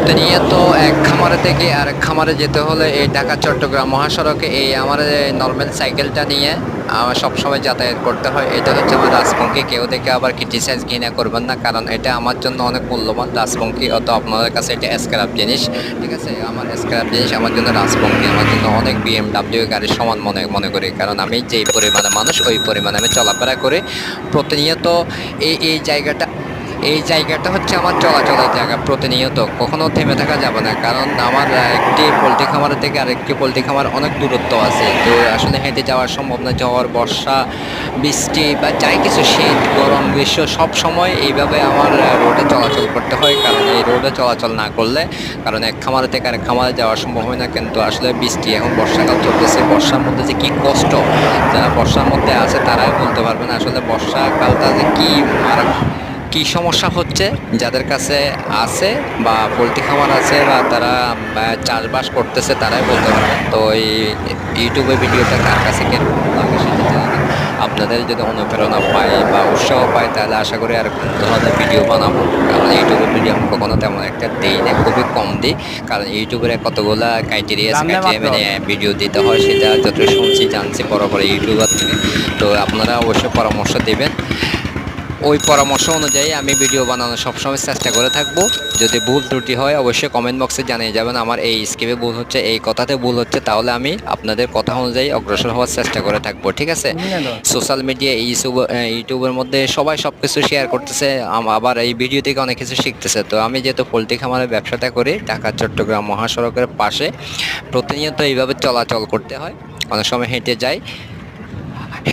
প্রতিনিয়ত এক খামারে থেকে আরেক খামারে যেতে হলে এই ঢাকা চট্টগ্রাম মহাসড়কে এই আমার নর্মাল সাইকেলটা নিয়ে আমার সবসময় যাতায়াত করতে হয়। এটা হচ্ছে আমার রাজপঙ্খী। কেউ দেখে আবার ক্রিটিসাইজ ঘৃণা করবেন না, কারণ এটা আমার জন্য অনেক মূল্যবান রাজপঙ্খী। অত আপনাদের কাছে এটা স্ক্র্যাপ জিনিস, ঠিক আছে? আমার স্ক্র্যাপ জিনিস আমার জন্য রাজপঙ্খী আমার জন্য অনেক বিএমডাব্লিউ গাড়ির সমান মনে করি, কারণ আমি যেই পরিমাণে মানুষ ওই পরিমাণে আমি চলাফেরা করি প্রতিনিয়ত। এই জায়গাটা হচ্ছে আমার চলাচলের জায়গা। প্রতিনিয়ত কখনো থেমে থাকা যাবে না, কারণ আমার একটি পোলট্রি খামার থেকে আরেকটি পোলট্রি খামার অনেক দূরত্ব আছে। তো আসলে হেঁটে যাওয়া সম্ভব না। ঝড় বর্ষা বৃষ্টি বা যাই কিছু, শীত গরম গ্রীষ্ম সব সময় এইভাবে আমার রোডে চলাচল করতে হয়, কারণ এই রোডে চলাচল না করলে কারণ এক খামার থেকে আরেক খামারে যাওয়া সম্ভব হয় না। কিন্তু আসলে বৃষ্টি, এখন বর্ষাকাল চলতেছে, বর্ষার মধ্যে যে কী কষ্ট, যারা বর্ষার মধ্যে আছে তারাই বলতে পারবেন আসলে বর্ষাকালটা যে কী কি সমস্যা হচ্ছে। যাদের কাছে আছে বা পোলট্রি খামার আছে বা তারা চাষবাস করতেছে তারাই বলতে পারবেন। তো এই ইউটিউবে ভিডিওটা কার কাছে কেমন লাগে সেটা জানাবেন। আপনাদের যদি অনুপ্রেরণা পাই বা উৎসাহ পাই তাহলে আশা করি আর ধরনের ভিডিও বানাবো, কারণ ইউটিউবের ভিডিও আমি কখনো তেমন একটা দিই না, খুবই কম দিই। কারণ ইউটিউবের কতগুলা ক্রাইটেরিয়া মেনে ভিডিও দিতে হয়, সেটা যত শুনছি জানছি বড় বড় ইউটিউবার থেকে। তো আপনারা অবশ্যই পরামর্শ দেবেন, ওই পরামর্শ অনুযায়ী আমি ভিডিও বানানোর সবসময় চেষ্টা করে থাকবো। যদি ভুল ত্রুটি হয় অবশ্যই কমেন্ট বক্সে জানিয়ে যাবেন। আমার এই স্কিপে ভুল হচ্ছে, এই কথাতে ভুল হচ্ছে, তাহলে আমি আপনাদের কথা অনুযায়ী অগ্রসর হওয়ার চেষ্টা করে থাকবো, ঠিক আছে? সোশ্যাল মিডিয়া ইউটিউবের মধ্যে সবাই সব কিছু শেয়ার করতেছে, আবার এই ভিডিও থেকে অনেক কিছু শিখতেছে। তো আমি যেহেতু পোলট্রি খামারের ব্যবসাটা করি ঢাকা চট্টগ্রাম মহাসড়কের পাশে, প্রতিনিয়ত এইভাবে চলাচল করতে হয়। অনেক সময়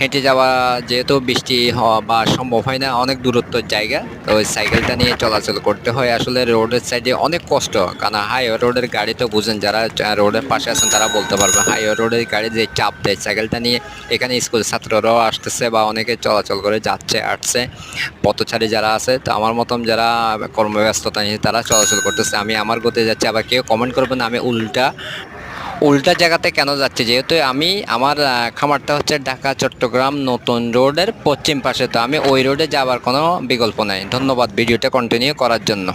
হেঁটে যাওয়া যেহেতু বৃষ্টি হওয়া বা সম্ভব হয় না, অনেক দূরত্বের জায়গা, তো ওই সাইকেলটা নিয়ে চলাচল করতে হয়। আসলে রোডের সাইডে অনেক কষ্ট, কারণ হাইওয়ে রোডের গাড়ি তো বুঝেন, যারা রোডের পাশে আছেন তারা বলতে পারবে হাইওয়ে রোডের গাড়ি যে চাপ দেয় সাইকেলটা নিয়ে। এখানে স্কুল ছাত্ররাও আসতেছে বা অনেকে চলাচল করে যাচ্ছে আসছে, পথচারী যারা আছে, তো আমার মতন যারা কর্মব্যস্ততা নিয়ে তারা চলাচল করতেছে। আমি আমার গতিতে যাচ্ছি, আবার কেউ কমেন্ট করবেন আমি উল্টা জায়গাতে কেন যাচ্ছে, যেহেতু আমি আমার খামারটা হচ্ছে ঢাকা চট্টগ্রাম নতুন রোডের পশ্চিম পাশে, তো আমি ওই রোডে যাওয়ার কোনো বিকল্প নাই। ধন্যবাদ ভিডিওটা কন্টিনিউ করার জন্য।